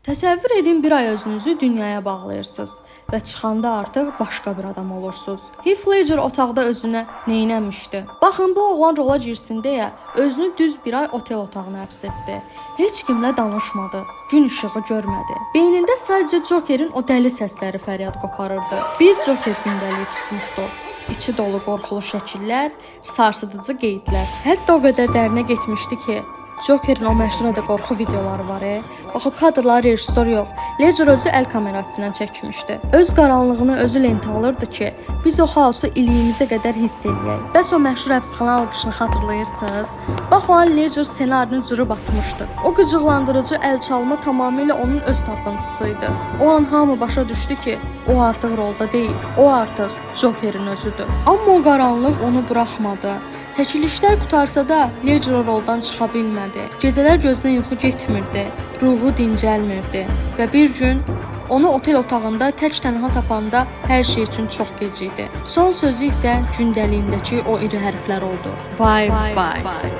Təsəvvür edin, bir ay özünüzü dünyaya bağlayırsınız və çıxanda artıq başqa bir adam olursunuz. Heath Ledger otaqda özünə neynəmişdi? Baxın, bu oğlan rola girsin deyə özünü düz bir ay otel otağına həbs etdi. Heç kimlə danışmadı, gün işığı görmədi. Beynində sadəcə Jokerin o dəli səsləri fəryad qoparırdı. Bir Joker gündəliyi tutmuşdu. İçi dolu qorxulu şəkillər, sarsıdıcı qeydlər. Hətta o qədər dərinə getmişdi ki, Jokerin o məşhur adı qorxu videoları var. Bax, o kadrları rejissor yox, Ledger özü əl kamerasından çəkmişdi. Öz qaranlığını özü lentə alırdı ki, biz o xaosu iliyimizə qədər hiss eləyək. Bəs o məşhur həbsxana alqışını xatırlayırsınız? Bax, o an Ledger ssenarini cırıb atmışdı. O qıcıqlandırıcı əl çalma tamamilə onun öz tapıntısıydı. O an hamı başa düşdü ki, o artıq rolda deyil, o artıq Jokerin özüdür. Amma o qaranlıq onu buraxmadı. Çəkilişlər qutarsa da Ledger roldan çıxa bilmədi. Gecələr gözünə yuxu getmirdi, ruhu dincəlmirdi və bir gün onu otel otağında tək tənha tapanda hər şey üçün çox gec idi. Son sözü isə gündəliyindəki o iri hərflər oldu. Bye bye.